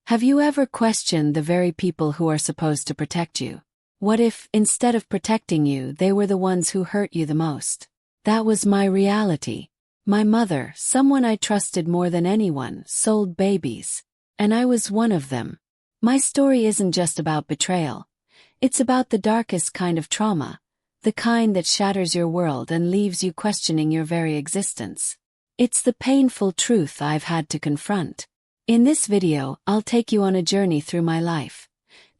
Have you ever questioned the very people who are supposed to protect you? What if, instead of protecting you, they were the ones who hurt you the most? That was my reality. My mother, someone I trusted more than anyone, sold babies. And I was one of them. My story isn't just about betrayal. It's about the darkest kind of trauma, the kind that shatters your world and leaves you questioning your very existence. It's the painful truth I've had to confront. In this video, I'll take you on a journey through my life.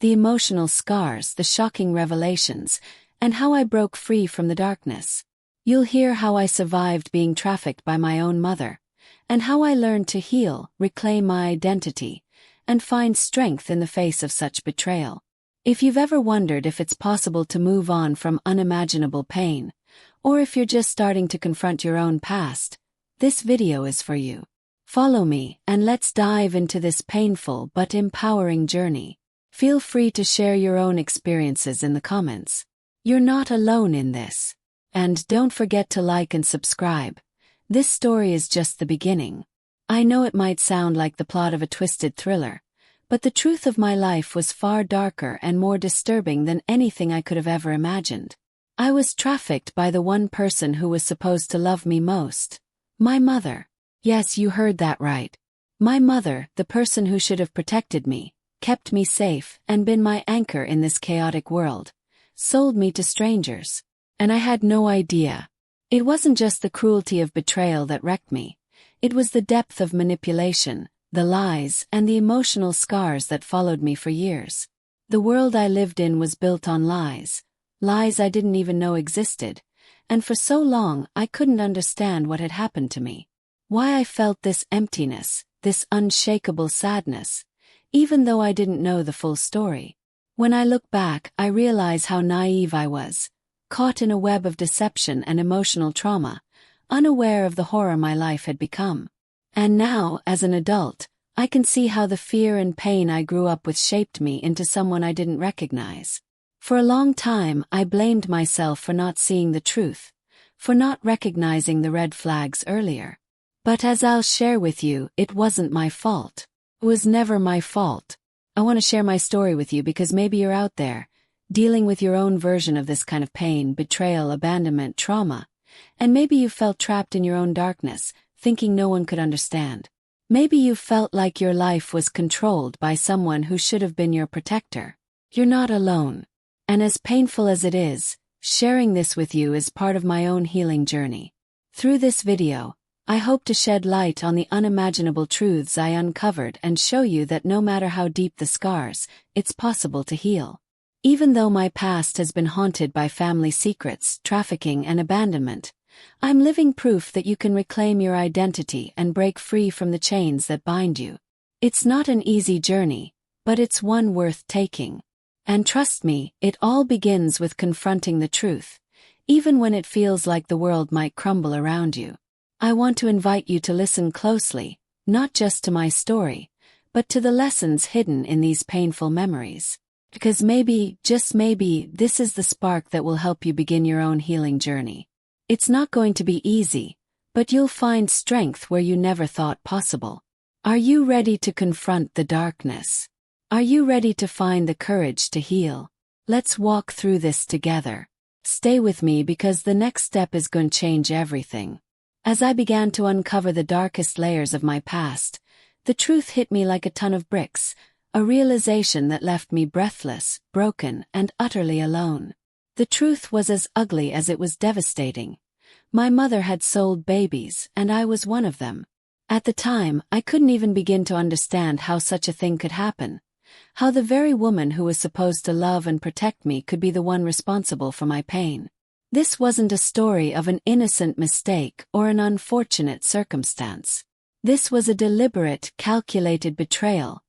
The emotional scars, the shocking revelations, and how I broke free from the darkness. You'll hear how I survived being trafficked by my own mother, and how I learned to heal, reclaim my identity, and find strength in the face of such betrayal. If you've ever wondered if it's possible to move on from unimaginable pain, or if you're just starting to confront your own past, this video is for you. Follow me, and let's dive into this painful but empowering journey. Feel free to share your own experiences in the comments. You're not alone in this. And don't forget to like and subscribe. This story is just the beginning. I know it might sound like the plot of a twisted thriller, but the truth of my life was far darker and more disturbing than anything I could have ever imagined. I was trafficked by the one person who was supposed to love me most. My mother. Yes, you heard that right. My mother, the person who should have protected me, kept me safe, and been my anchor in this chaotic world, sold me to strangers. And I had no idea. It wasn't just the cruelty of betrayal that wrecked me. It was the depth of manipulation, the lies, and the emotional scars that followed me for years. The world I lived in was built on lies, lies I didn't even know existed, and for so long I couldn't understand what had happened to me. Why I felt this emptiness, this unshakable sadness, even though I didn't know the full story. When I look back, I realize how naive I was, caught in a web of deception and emotional trauma, unaware of the horror my life had become. And now, as an adult, I can see how the fear and pain I grew up with shaped me into someone I didn't recognize. For a long time, I blamed myself for not seeing the truth, for not recognizing the red flags earlier. But as I'll share with you, it wasn't my fault. It was never my fault. I want to share my story with you because maybe you're out there, dealing with your own version of this kind of pain, betrayal, abandonment, trauma. And maybe you felt trapped in your own darkness, thinking no one could understand. Maybe you felt like your life was controlled by someone who should have been your protector. You're not alone. And as painful as it is, sharing this with you is part of my own healing journey. Through this video, I hope to shed light on the unimaginable truths I uncovered and show you that no matter how deep the scars, it's possible to heal. Even though my past has been haunted by family secrets, trafficking, and abandonment, I'm living proof that you can reclaim your identity and break free from the chains that bind you. It's not an easy journey, but it's one worth taking. And trust me, it all begins with confronting the truth, even when it feels like the world might crumble around you. I want to invite you to listen closely, not just to my story, but to the lessons hidden in these painful memories. Because maybe, just maybe, this is the spark that will help you begin your own healing journey. It's not going to be easy, but you'll find strength where you never thought possible. Are you ready to confront the darkness? Are you ready to find the courage to heal? Let's walk through this together. Stay with me because the next step is going to change everything. As I began to uncover the darkest layers of my past, the truth hit me like a ton of bricks, a realization that left me breathless, broken, and utterly alone. The truth was as ugly as it was devastating. My mother had sold babies, and I was one of them. At the time, I couldn't even begin to understand how such a thing could happen, how the very woman who was supposed to love and protect me could be the one responsible for my pain. This wasn't a story of an innocent mistake or an unfortunate circumstance. This was a deliberate, calculated betrayal,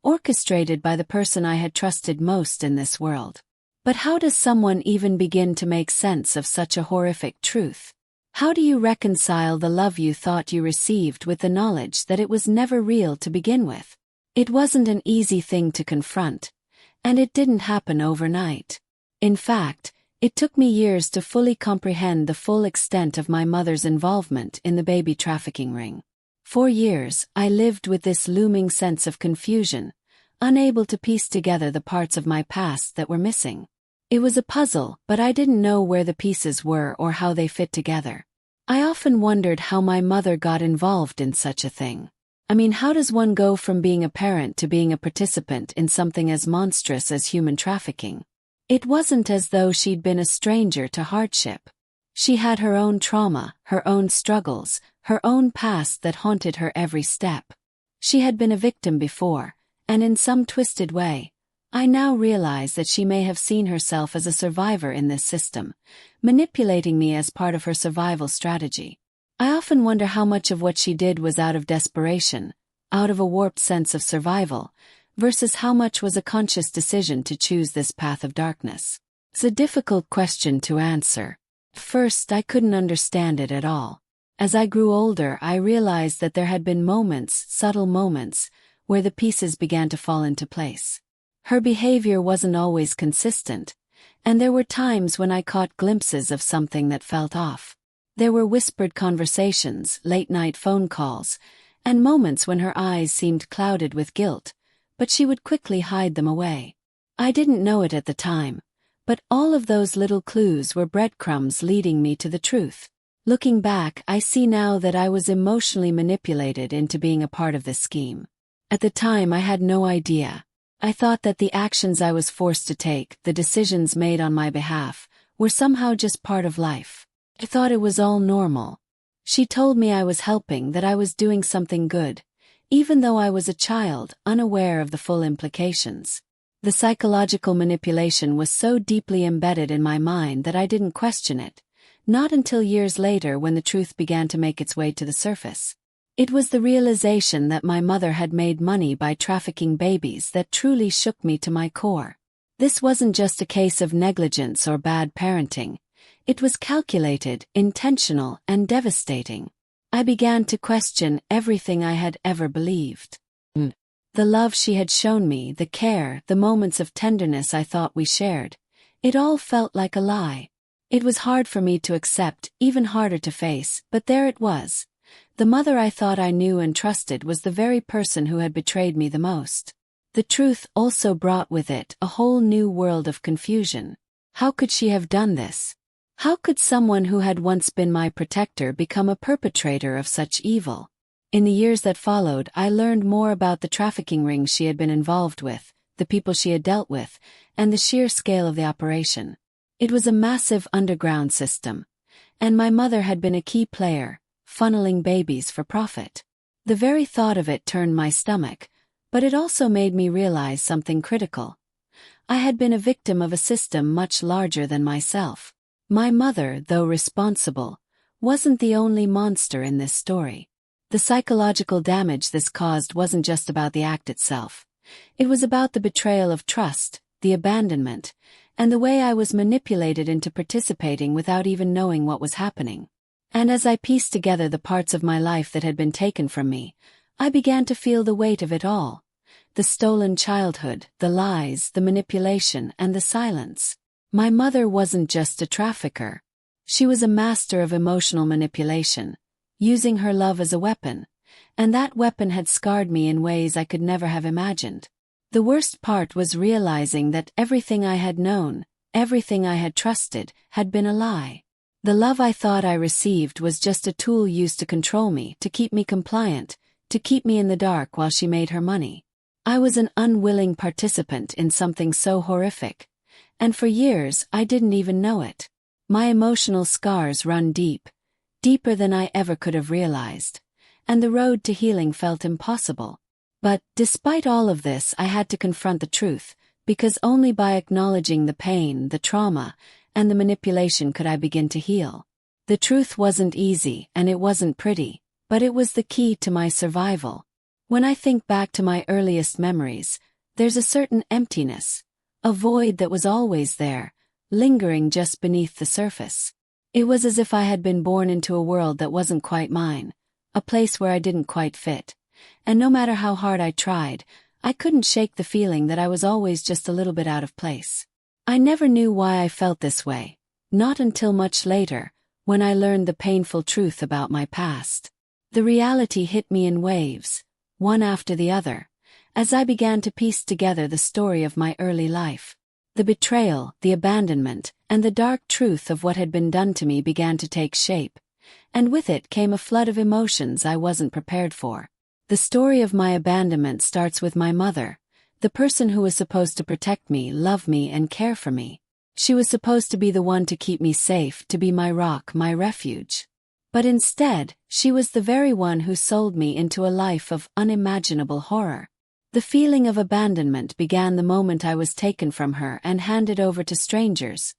orchestrated by the person I had trusted most in this world. But how does someone even begin to make sense of such a horrific truth? How do you reconcile the love you thought you received with the knowledge that it was never real to begin with? It wasn't an easy thing to confront, and it didn't happen overnight. In fact, it took me years to fully comprehend the full extent of my mother's involvement in the baby trafficking ring. For years, I lived with this looming sense of confusion, unable to piece together the parts of my past that were missing. It was a puzzle, but I didn't know where the pieces were or how they fit together. I often wondered how my mother got involved in such a thing. I mean, how does one go from being a parent to being a participant in something as monstrous as human trafficking? It wasn't as though she'd been a stranger to hardship. She had her own trauma, her own struggles, her own past that haunted her every step. She had been a victim before, and in some twisted way, I now realize that she may have seen herself as a survivor in this system, manipulating me as part of her survival strategy. I often wonder how much of what she did was out of desperation, out of a warped sense of survival, versus how much was a conscious decision to choose this path of darkness. It's a difficult question to answer. First, I couldn't understand it at all. As I grew older, I realized that there had been moments, subtle moments, where the pieces began to fall into place. Her behavior wasn't always consistent, and there were times when I caught glimpses of something that felt off. There were whispered conversations, late-night phone calls, and moments when her eyes seemed clouded with guilt, but she would quickly hide them away. I didn't know it at the time, but all of those little clues were breadcrumbs leading me to the truth. Looking back, I see now that I was emotionally manipulated into being a part of this scheme. At the time, I had no idea. I thought that the actions I was forced to take, the decisions made on my behalf, were somehow just part of life. I thought it was all normal. She told me I was helping, that I was doing something good, even though I was a child, unaware of the full implications. The psychological manipulation was so deeply embedded in my mind that I didn't question it, not until years later when the truth began to make its way to the surface. It was the realization that my mother had made money by trafficking babies that truly shook me to my core. This wasn't just a case of negligence or bad parenting. It was calculated, intentional, and devastating. I began to question everything I had ever believed. The love she had shown me, the care, the moments of tenderness I thought we shared, it all felt like a lie. It was hard for me to accept, even harder to face, but there it was. The mother I thought I knew and trusted was the very person who had betrayed me the most. The truth also brought with it a whole new world of confusion. How could she have done this? How could someone who had once been my protector become a perpetrator of such evil? In the years that followed, I learned more about the trafficking rings she had been involved with, the people she had dealt with, and the sheer scale of the operation. It was a massive underground system, and my mother had been a key player, funneling babies for profit. The very thought of it turned my stomach, but it also made me realize something critical. I had been a victim of a system much larger than myself. My mother, though responsible, wasn't the only monster in this story. The psychological damage this caused wasn't just about the act itself. It was about the betrayal of trust, the abandonment, and the way I was manipulated into participating without even knowing what was happening. And as I pieced together the parts of my life that had been taken from me, I began to feel the weight of it all. The stolen childhood, the lies, the manipulation, and the silence. My mother wasn't just a trafficker. She was a master of emotional manipulation, using her love as a weapon, and that weapon had scarred me in ways I could never have imagined. The worst part was realizing that everything I had known, everything I had trusted, had been a lie. The love I thought I received was just a tool used to control me, to keep me compliant, to keep me in the dark while she made her money. I was an unwilling participant in something so horrific, and for years I didn't even know it. My emotional scars run deep, deeper than I ever could have realized, and the road to healing felt impossible. But, despite all of this, I had to confront the truth, because only by acknowledging the pain, the trauma, and the manipulation could I begin to heal. The truth wasn't easy, and it wasn't pretty, but it was the key to my survival. When I think back to my earliest memories, there's a certain emptiness, a void that was always there, lingering just beneath the surface. It was as if I had been born into a world that wasn't quite mine, a place where I didn't quite fit, and no matter how hard I tried, I couldn't shake the feeling that I was always just a little bit out of place. I never knew why I felt this way, not until much later, when I learned the painful truth about my past. The reality hit me in waves, one after the other, as I began to piece together the story of my early life. The betrayal, the abandonment, and the dark truth of what had been done to me began to take shape, and with it came a flood of emotions I wasn't prepared for. The story of my abandonment starts with my mother, the person who was supposed to protect me, love me, and care for me. She was supposed to be the one to keep me safe, to be my rock, my refuge. But instead, she was the very one who sold me into a life of unimaginable horror. The feeling of abandonment began the moment I was taken from her and handed over to strangers,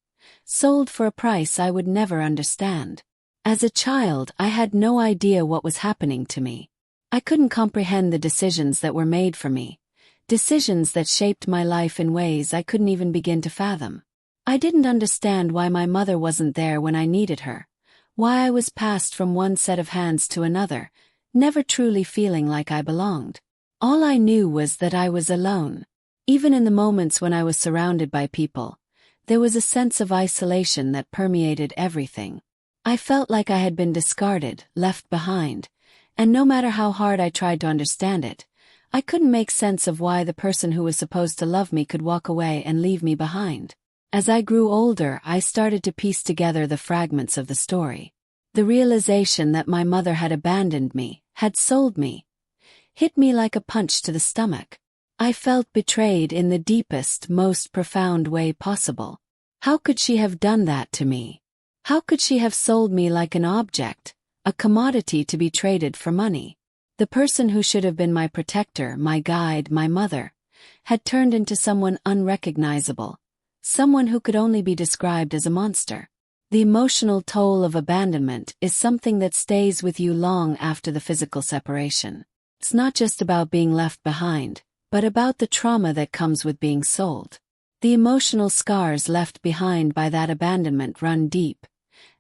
sold for a price I would never understand. As a child, I had no idea what was happening to me. I couldn't comprehend the decisions that were made for me, decisions that shaped my life in ways I couldn't even begin to fathom. I didn't understand why my mother wasn't there when I needed her, why I was passed from one set of hands to another, never truly feeling like I belonged. All I knew was that I was alone. Even in the moments when I was surrounded by people, there was a sense of isolation that permeated everything. I felt like I had been discarded, left behind, and no matter how hard I tried to understand it, I couldn't make sense of why the person who was supposed to love me could walk away and leave me behind. As I grew older, I started to piece together the fragments of the story. The realization that my mother had abandoned me, had sold me, hit me like a punch to the stomach. I felt betrayed in the deepest, most profound way possible. How could she have done that to me? How could she have sold me like an object, a commodity to be traded for money? The person who should have been my protector, my guide, my mother, had turned into someone unrecognizable, someone who could only be described as a monster. The emotional toll of abandonment is something that stays with you long after the physical separation. It's not just about being left behind, but about the trauma that comes with being sold. The emotional scars left behind by that abandonment run deep,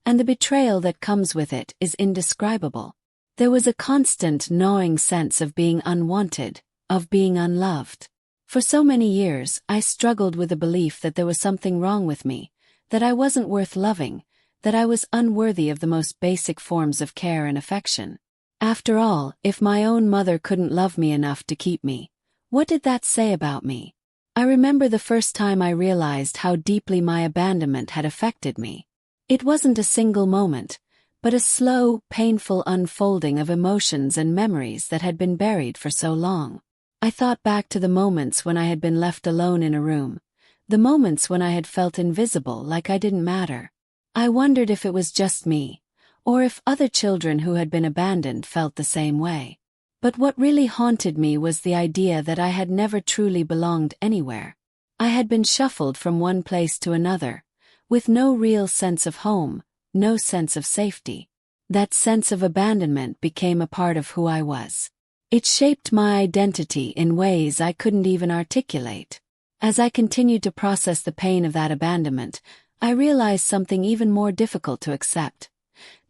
and the betrayal that comes with it is indescribable. There was a constant gnawing sense of being unwanted, of being unloved. For so many years, I struggled with the belief that there was something wrong with me, that I wasn't worth loving, that I was unworthy of the most basic forms of care and affection. After all, if my own mother couldn't love me enough to keep me, what did that say about me? I remember the first time I realized how deeply my abandonment had affected me. It wasn't a single moment, but a slow, painful unfolding of emotions and memories that had been buried for so long. I thought back to the moments when I had been left alone in a room, the moments when I had felt invisible, like I didn't matter. I wondered if it was just me, or if other children who had been abandoned felt the same way. But what really haunted me was the idea that I had never truly belonged anywhere. I had been shuffled from one place to another, with no real sense of home, no sense of safety. That sense of abandonment became a part of who I was. It shaped my identity in ways I couldn't even articulate. As I continued to process the pain of that abandonment, I realized something even more difficult to accept.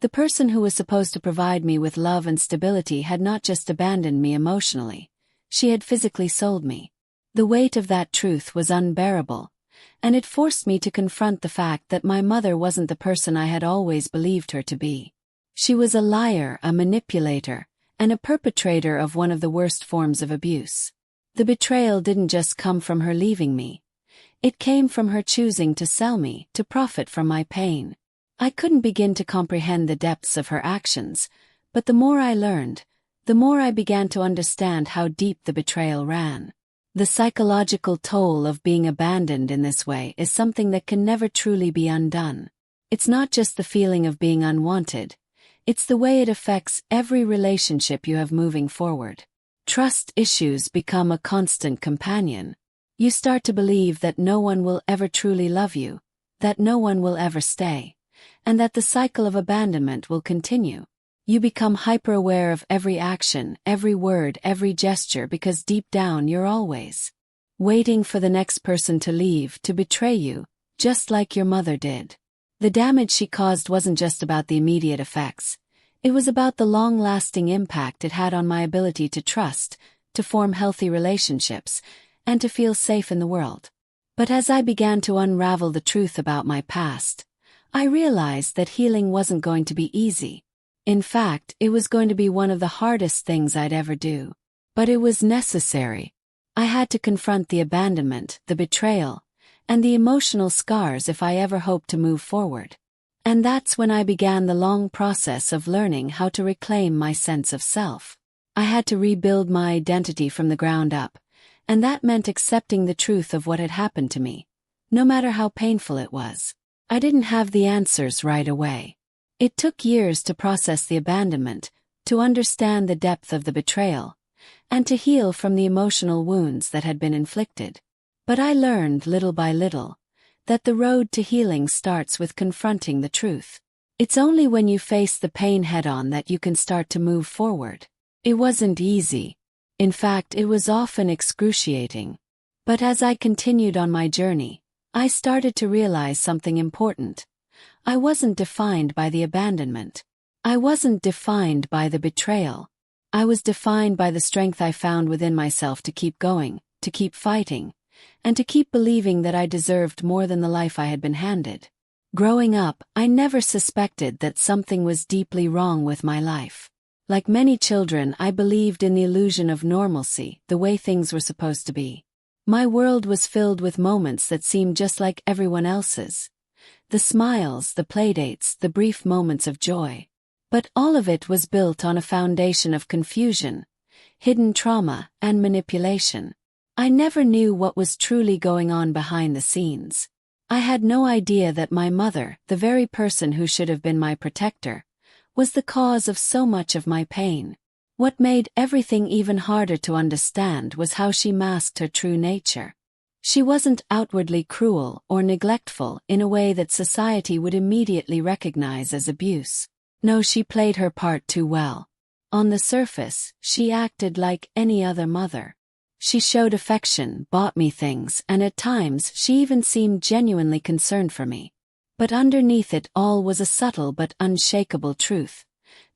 The person who was supposed to provide me with love and stability had not just abandoned me emotionally, she had physically sold me. The weight of that truth was unbearable, and it forced me to confront the fact that my mother wasn't the person I had always believed her to be. She was a liar, a manipulator, and a perpetrator of one of the worst forms of abuse. The betrayal didn't just come from her leaving me. It came from her choosing to sell me, to profit from my pain. I couldn't begin to comprehend the depths of her actions, but the more I learned, the more I began to understand how deep the betrayal ran. The psychological toll of being abandoned in this way is something that can never truly be undone. It's not just the feeling of being unwanted, it's the way it affects every relationship you have moving forward. Trust issues become a constant companion. You start to believe that no one will ever truly love you, that no one will ever stay, and that the cycle of abandonment will continue. You become hyper-aware of every action, every word, every gesture, because deep down you're always waiting for the next person to leave, to betray you, just like your mother did. The damage she caused wasn't just about the immediate effects. It was about the long-lasting impact it had on my ability to trust, to form healthy relationships, and to feel safe in the world. But as I began to unravel the truth about my past, I realized that healing wasn't going to be easy. In fact, it was going to be one of the hardest things I'd ever do. But it was necessary. I had to confront the abandonment, the betrayal, and the emotional scars if I ever hoped to move forward. And that's when I began the long process of learning how to reclaim my sense of self. I had to rebuild my identity from the ground up, and that meant accepting the truth of what had happened to me, no matter how painful it was. I didn't have the answers right away. It took years to process the abandonment, to understand the depth of the betrayal, and to heal from the emotional wounds that had been inflicted. But I learned little by little that the road to healing starts with confronting the truth. It's only when you face the pain head-on that you can start to move forward. It wasn't easy. In fact, it was often excruciating. But as I continued on my journey, I started to realize something important. I wasn't defined by the abandonment. I wasn't defined by the betrayal. I was defined by the strength I found within myself to keep going, to keep fighting, and to keep believing that I deserved more than the life I had been handed. Growing up, I never suspected that something was deeply wrong with my life. Like many children, I believed in the illusion of normalcy, the way things were supposed to be. My world was filled with moments that seemed just like everyone else's. The smiles, the playdates, the brief moments of joy. But all of it was built on a foundation of confusion, hidden trauma, and manipulation. I never knew what was truly going on behind the scenes. I had no idea that my mother, the very person who should have been my protector, was the cause of so much of my pain. What made everything even harder to understand was how she masked her true nature. She wasn't outwardly cruel or neglectful in a way that society would immediately recognize as abuse. No, she played her part too well. On the surface, she acted like any other mother. She showed affection, bought me things, and at times she even seemed genuinely concerned for me. But underneath it all was a subtle but unshakable truth.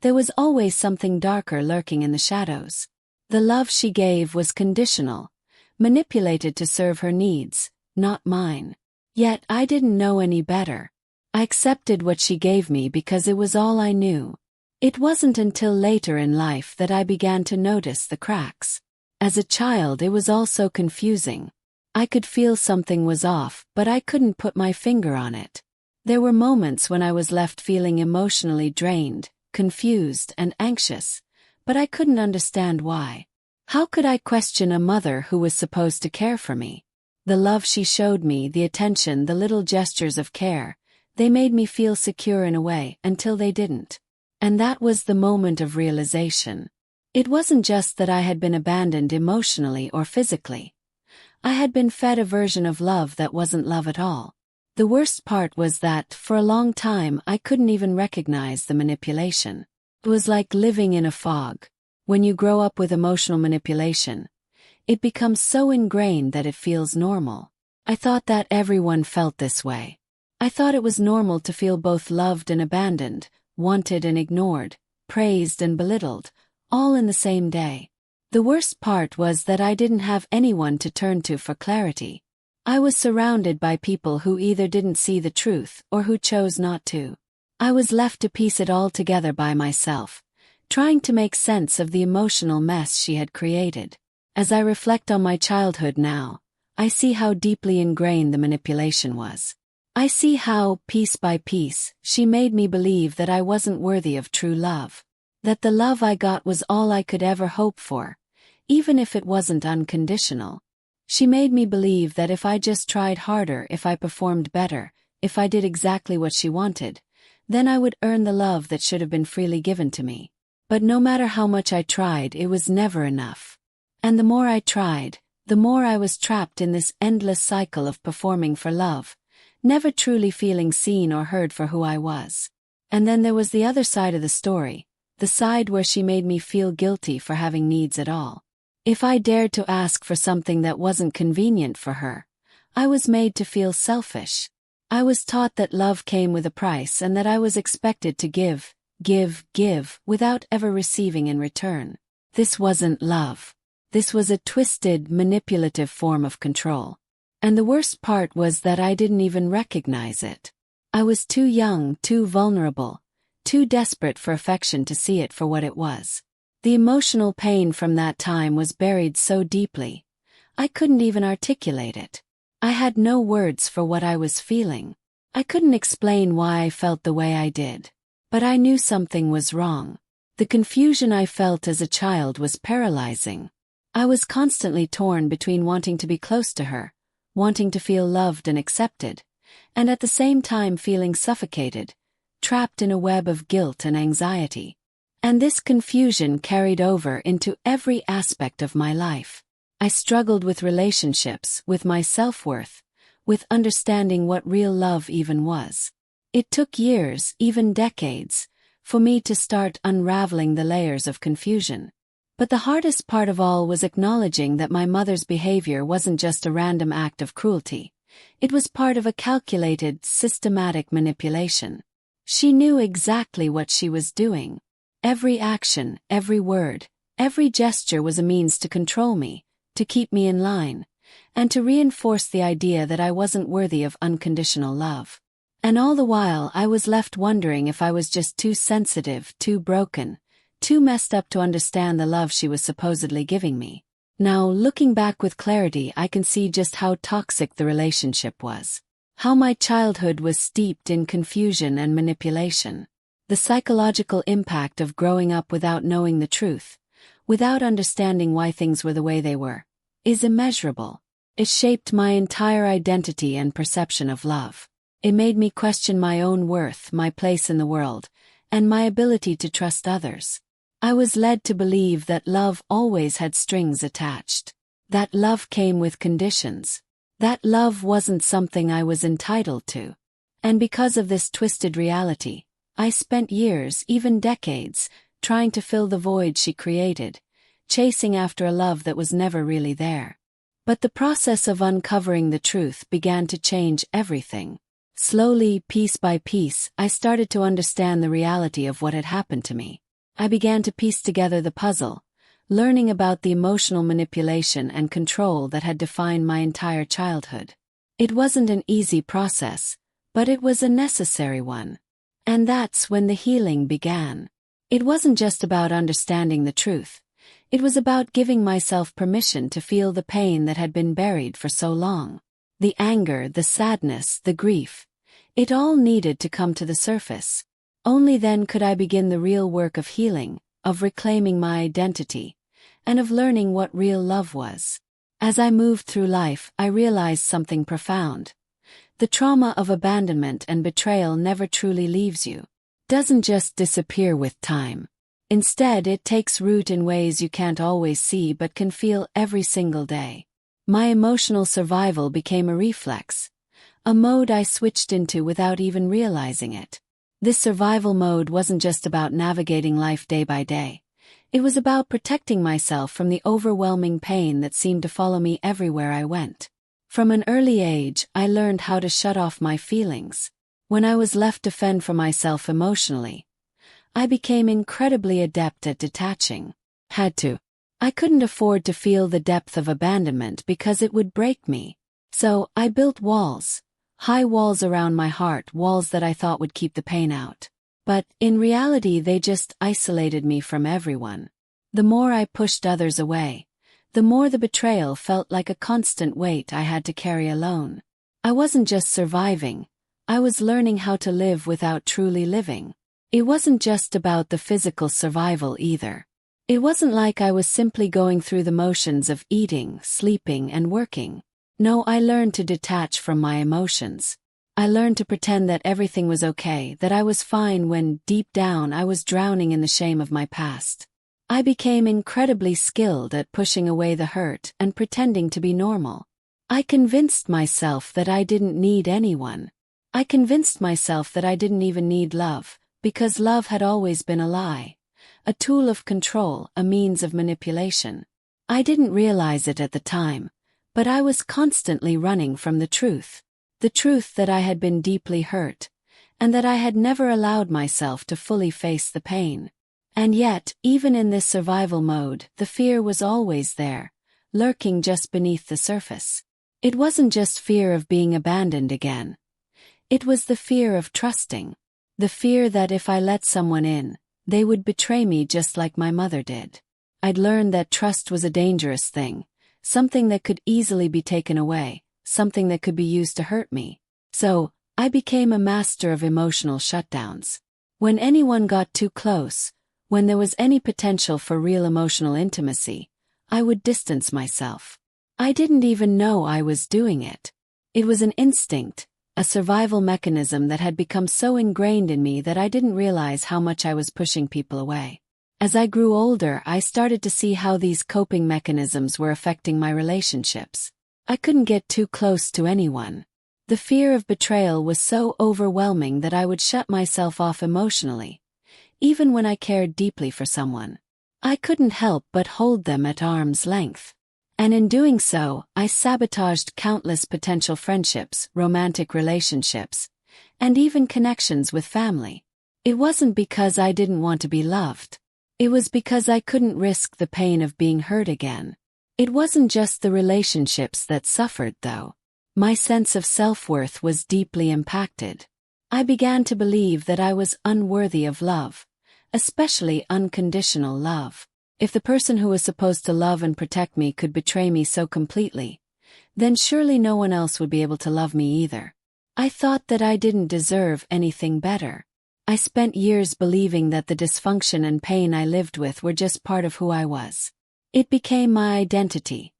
There was always something darker lurking in the shadows. The love she gave was conditional, manipulated to serve her needs, not mine. Yet I didn't know any better. I accepted what she gave me because it was all I knew. It wasn't until later in life that I began to notice the cracks. As a child, it was all so confusing. I could feel something was off, but I couldn't put my finger on it. There were moments when I was left feeling emotionally drained, confused, and anxious, but I couldn't understand why. How could I question a mother who was supposed to care for me? The love she showed me, the attention, the little gestures of care, they made me feel secure in a way until they didn't. And that was the moment of realization. It wasn't just that I had been abandoned emotionally or physically. I had been fed a version of love that wasn't love at all. The worst part was that, for a long time, I couldn't even recognize the manipulation. It was like living in a fog. When you grow up with emotional manipulation, it becomes so ingrained that it feels normal. I thought that everyone felt this way. I thought it was normal to feel both loved and abandoned, wanted and ignored, praised and belittled, all in the same day. The worst part was that I didn't have anyone to turn to for clarity. I was surrounded by people who either didn't see the truth or who chose not to. I was left to piece it all together by myself, trying to make sense of the emotional mess she had created. As I reflect on my childhood now, I see how deeply ingrained the manipulation was. I see how, piece by piece, she made me believe that I wasn't worthy of true love. That the love I got was all I could ever hope for, even if it wasn't unconditional. She made me believe that if I just tried harder, if I performed better, if I did exactly what she wanted, then I would earn the love that should have been freely given to me. But no matter how much I tried, it was never enough. And the more I tried, the more I was trapped in this endless cycle of performing for love, never truly feeling seen or heard for who I was. And then there was the other side of the story, the side where she made me feel guilty for having needs at all. If I dared to ask for something that wasn't convenient for her, I was made to feel selfish. I was taught that love came with a price and that I was expected to give, without ever receiving in return. This wasn't love. This was a twisted, manipulative form of control. And the worst part was that I didn't even recognize it. I was too young, too vulnerable, too desperate for affection to see it for what it was. The emotional pain from that time was buried so deeply. I couldn't even articulate it. I had no words for what I was feeling. I couldn't explain why I felt the way I did. But I knew something was wrong. The confusion I felt as a child was paralyzing. I was constantly torn between wanting to be close to her, wanting to feel loved and accepted, and at the same time feeling suffocated, trapped in a web of guilt and anxiety. And this confusion carried over into every aspect of my life. I struggled with relationships, with my self-worth, with understanding what real love even was. It took years, even decades, for me to start unraveling the layers of confusion. But the hardest part of all was acknowledging that my mother's behavior wasn't just a random act of cruelty. It was part of a calculated, systematic manipulation. She knew exactly what she was doing. Every action, every word, every gesture was a means to control me, to keep me in line, and to reinforce the idea that I wasn't worthy of unconditional love. And all the while I was left wondering if I was just too sensitive, too broken, too messed up to understand the love she was supposedly giving me. Now, looking back with clarity, I can see just how toxic the relationship was. How my childhood was steeped in confusion and manipulation. The psychological impact of growing up without knowing the truth, without understanding why things were the way they were, is immeasurable. It shaped my entire identity and perception of love. It made me question my own worth, my place in the world, and my ability to trust others. I was led to believe that love always had strings attached. That love came with conditions. That love wasn't something I was entitled to. And because of this twisted reality, I spent years, even decades, trying to fill the void she created, chasing after a love that was never really there. But the process of uncovering the truth began to change everything. Slowly, piece by piece, I started to understand the reality of what had happened to me. I began to piece together the puzzle, learning about the emotional manipulation and control that had defined my entire childhood. It wasn't an easy process, but it was a necessary one. And that's when the healing began. It wasn't just about understanding the truth. It was about giving myself permission to feel the pain that had been buried for so long. The anger, the sadness, the grief. It all needed to come to the surface. Only then could I begin the real work of healing, of reclaiming my identity, and of learning what real love was. As I moved through life, I realized something profound. The trauma of abandonment and betrayal never truly leaves you. Doesn't just disappear with time. Instead, it takes root in ways you can't always see but can feel every single day. My emotional survival became a reflex, a mode I switched into without even realizing it. This survival mode wasn't just about navigating life day by day. It was about protecting myself from the overwhelming pain that seemed to follow me everywhere I went. From an early age, I learned how to shut off my feelings. When I was left to fend for myself emotionally, I became incredibly adept at detaching. Had to. I couldn't afford to feel the depth of abandonment because it would break me. So, I built walls. High walls around my heart, walls that I thought would keep the pain out. But, in reality, they just isolated me from everyone. The more I pushed others away, the more the betrayal felt like a constant weight I had to carry alone. I wasn't just surviving, I was learning how to live without truly living. It wasn't just about the physical survival either. It wasn't like I was simply going through the motions of eating, sleeping, and working. No, I learned to detach from my emotions. I learned to pretend that everything was okay, that I was fine when, deep down, I was drowning in the shame of my past. I became incredibly skilled at pushing away the hurt and pretending to be normal. I convinced myself that I didn't need anyone. I convinced myself that I didn't even need love, because love had always been a lie. A tool of control, a means of manipulation. I didn't realize it at the time, but I was constantly running from the truth that I had been deeply hurt, and that I had never allowed myself to fully face the pain. And yet, even in this survival mode, the fear was always there, lurking just beneath the surface. It wasn't just fear of being abandoned again. It was the fear of trusting. The fear that if I let someone in, they would betray me just like my mother did. I'd learned that trust was a dangerous thing, something that could easily be taken away, something that could be used to hurt me. So, I became a master of emotional shutdowns. When anyone got too close, when there was any potential for real emotional intimacy, I would distance myself. I didn't even know I was doing it. It was an instinct, a survival mechanism that had become so ingrained in me that I didn't realize how much I was pushing people away. As I grew older, I started to see how these coping mechanisms were affecting my relationships. I couldn't get too close to anyone. The fear of betrayal was so overwhelming that I would shut myself off emotionally, even when I cared deeply for someone. I couldn't help but hold them at arm's length. And in doing so, I sabotaged countless potential friendships, romantic relationships, and even connections with family. It wasn't because I didn't want to be loved. It was because I couldn't risk the pain of being hurt again. It wasn't just the relationships that suffered, though. My sense of self-worth was deeply impacted. I began to believe that I was unworthy of love, especially unconditional love. If the person who was supposed to love and protect me could betray me so completely, then surely no one else would be able to love me either. I thought that I didn't deserve anything better. I spent years believing that the dysfunction and pain I lived with were just part of who I was. It became my identity.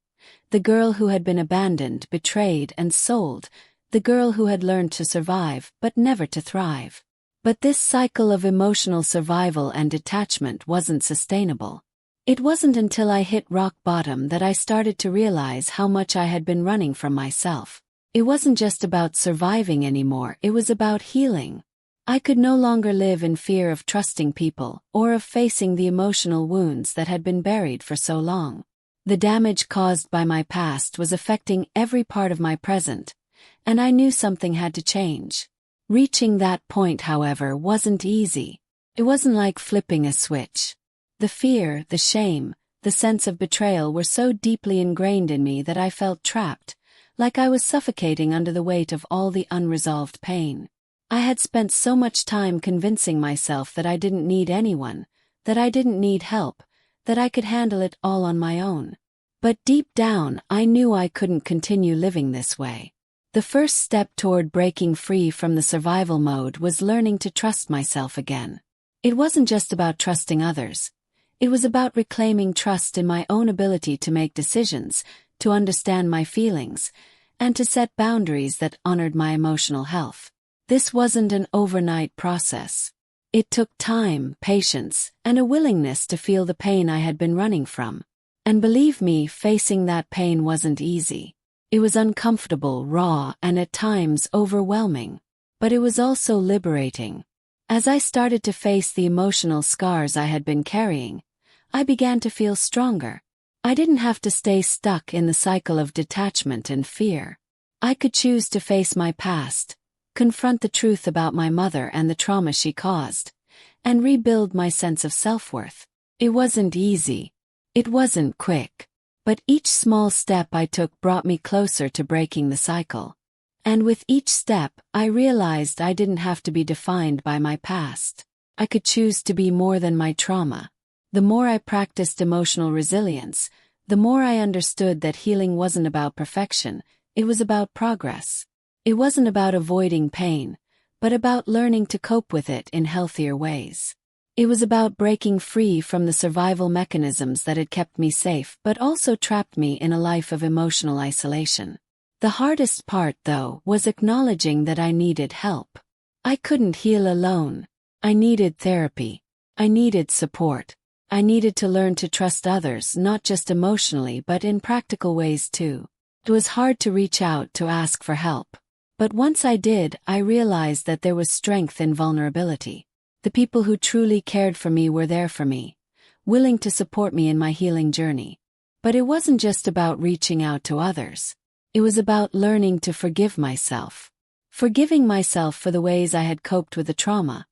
The girl who had been abandoned, betrayed, and sold. The girl who had learned to survive, but never to thrive. But this cycle of emotional survival and detachment wasn't sustainable. It wasn't until I hit rock bottom that I started to realize how much I had been running from myself. It wasn't just about surviving anymore, it was about healing. I could no longer live in fear of trusting people, or of facing the emotional wounds that had been buried for so long. The damage caused by my past was affecting every part of my present, and I knew something had to change. Reaching that point, however, wasn't easy. It wasn't like flipping a switch. The fear, the shame, the sense of betrayal were so deeply ingrained in me that I felt trapped, like I was suffocating under the weight of all the unresolved pain. I had spent so much time convincing myself that I didn't need anyone, that I didn't need help, that I could handle it all on my own. But deep down, I knew I couldn't continue living this way. The first step toward breaking free from the survival mode was learning to trust myself again. It wasn't just about trusting others. It was about reclaiming trust in my own ability to make decisions, to understand my feelings, and to set boundaries that honored my emotional health. This wasn't an overnight process. It took time, patience, and a willingness to feel the pain I had been running from. And believe me, facing that pain wasn't easy. It was uncomfortable, raw, and at times overwhelming. But it was also liberating. As I started to face the emotional scars I had been carrying, I began to feel stronger. I didn't have to stay stuck in the cycle of detachment and fear. I could choose to face my past, confront the truth about my mother and the trauma she caused, and rebuild my sense of self-worth. It wasn't easy. It wasn't quick. But each small step I took brought me closer to breaking the cycle. And with each step, I realized I didn't have to be defined by my past. I could choose to be more than my trauma. The more I practiced emotional resilience, the more I understood that healing wasn't about perfection, it was about progress. It wasn't about avoiding pain, but about learning to cope with it in healthier ways. It was about breaking free from the survival mechanisms that had kept me safe but also trapped me in a life of emotional isolation. The hardest part, though, was acknowledging that I needed help. I couldn't heal alone. I needed therapy. I needed support. I needed to learn to trust others, not just emotionally but in practical ways too. It was hard to reach out to ask for help. But once I did, I realized that there was strength in vulnerability. The people who truly cared for me were there for me, willing to support me in my healing journey. But it wasn't just about reaching out to others. It was about learning to forgive myself. Forgiving myself for the ways I had coped with the trauma,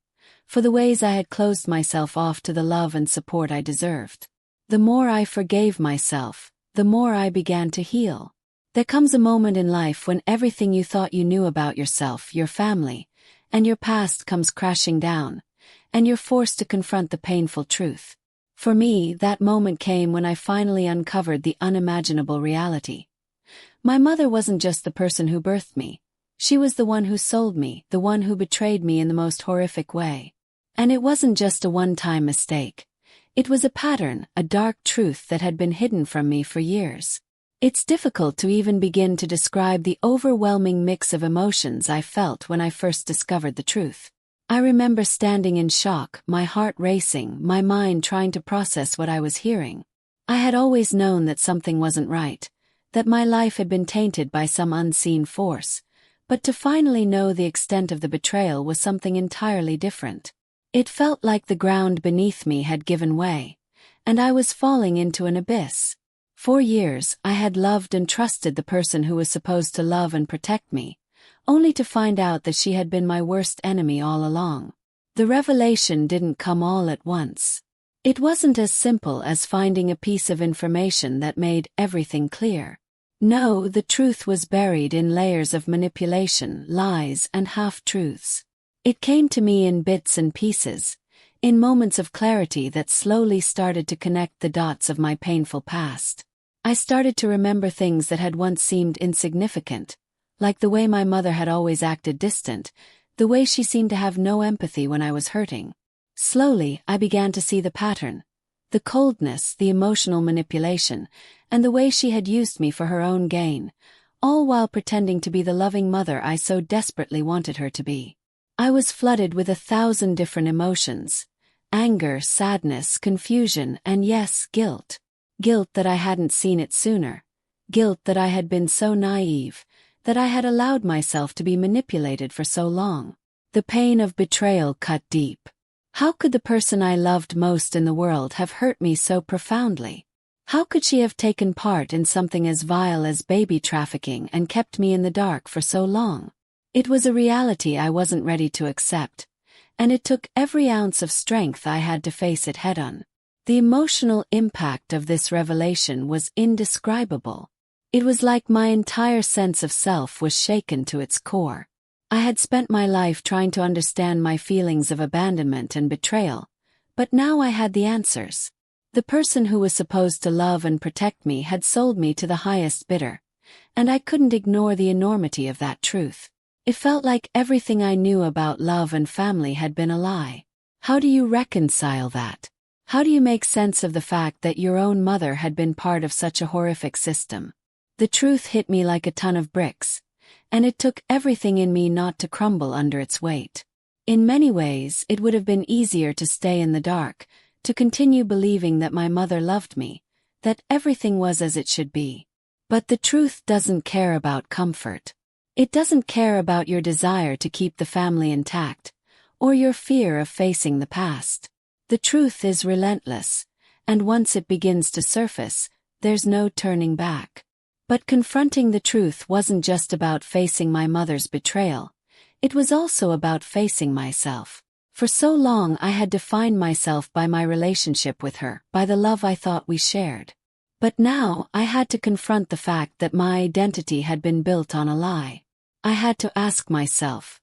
for the ways I had closed myself off to the love and support I deserved. The more I forgave myself, the more I began to heal. There comes a moment in life when everything you thought you knew about yourself, your family, and your past comes crashing down, and you're forced to confront the painful truth. For me, that moment came when I finally uncovered the unimaginable reality. My mother wasn't just the person who birthed me. She was the one who sold me, the one who betrayed me in the most horrific way. And it wasn't just a one-time mistake. It was a pattern, a dark truth that had been hidden from me for years. It's difficult to even begin to describe the overwhelming mix of emotions I felt when I first discovered the truth. I remember standing in shock, my heart racing, my mind trying to process what I was hearing. I had always known that something wasn't right, that my life had been tainted by some unseen force, but to finally know the extent of the betrayal was something entirely different. It felt like the ground beneath me had given way, and I was falling into an abyss. For years, I had loved and trusted the person who was supposed to love and protect me, only to find out that she had been my worst enemy all along. The revelation didn't come all at once. It wasn't as simple as finding a piece of information that made everything clear. No, the truth was buried in layers of manipulation, lies, and half-truths. It came to me in bits and pieces, in moments of clarity that slowly started to connect the dots of my painful past. I started to remember things that had once seemed insignificant, like the way my mother had always acted distant, the way she seemed to have no empathy when I was hurting. Slowly, I began to see the pattern, the coldness, the emotional manipulation, and the way she had used me for her own gain, all while pretending to be the loving mother I so desperately wanted her to be. I was flooded with 1,000 different emotions: anger, sadness, confusion, and yes, guilt. Guilt that I hadn't seen it sooner. Guilt that I had been so naive, that I had allowed myself to be manipulated for so long. The pain of betrayal cut deep. How could the person I loved most in the world have hurt me so profoundly? How could she have taken part in something as vile as baby trafficking and kept me in the dark for so long? It was a reality I wasn't ready to accept, and it took every ounce of strength I had to face it head-on. The emotional impact of this revelation was indescribable. It was like my entire sense of self was shaken to its core. I had spent my life trying to understand my feelings of abandonment and betrayal, but now I had the answers. The person who was supposed to love and protect me had sold me to the highest bidder, and I couldn't ignore the enormity of that truth. It felt like everything I knew about love and family had been a lie. How do you reconcile that? How do you make sense of the fact that your own mother had been part of such a horrific system? The truth hit me like a ton of bricks, and it took everything in me not to crumble under its weight. In many ways, it would have been easier to stay in the dark, to continue believing that my mother loved me, that everything was as it should be. But the truth doesn't care about comfort. It doesn't care about your desire to keep the family intact, or your fear of facing the past. The truth is relentless, and once it begins to surface, there's no turning back. But confronting the truth wasn't just about facing my mother's betrayal. It was also about facing myself. For so long I had defined myself by my relationship with her, by the love I thought we shared. But now I had to confront the fact that my identity had been built on a lie. I had to ask myself,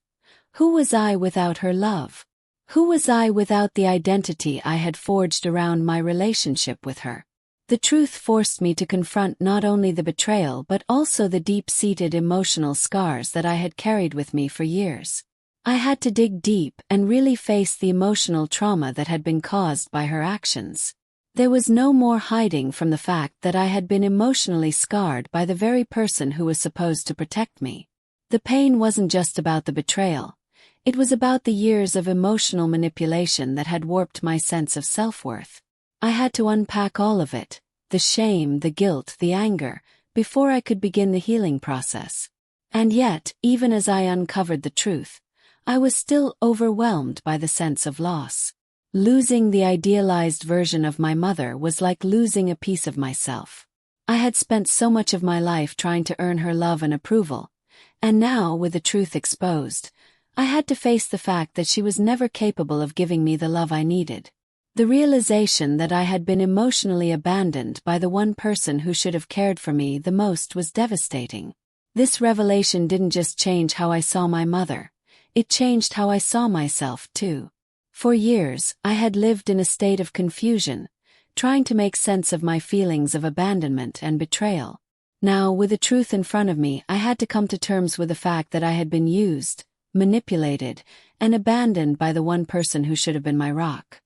who was I without her love? Who was I without the identity I had forged around my relationship with her? The truth forced me to confront not only the betrayal but also the deep-seated emotional scars that I had carried with me for years. I had to dig deep and really face the emotional trauma that had been caused by her actions. There was no more hiding from the fact that I had been emotionally scarred by the very person who was supposed to protect me. The pain wasn't just about the betrayal. It was about the years of emotional manipulation that had warped my sense of self-worth. I had to unpack all of it, the shame, the guilt, the anger, before I could begin the healing process. And yet, even as I uncovered the truth, I was still overwhelmed by the sense of loss. Losing the idealized version of my mother was like losing a piece of myself. I had spent so much of my life trying to earn her love and approval, and now, with the truth exposed, I had to face the fact that she was never capable of giving me the love I needed. The realization that I had been emotionally abandoned by the one person who should have cared for me the most was devastating. This revelation didn't just change how I saw my mother, it changed how I saw myself too. For years, I had lived in a state of confusion, trying to make sense of my feelings of abandonment and betrayal. Now, with the truth in front of me, I had to come to terms with the fact that I had been used, manipulated, and abandoned by the one person who should have been my rock.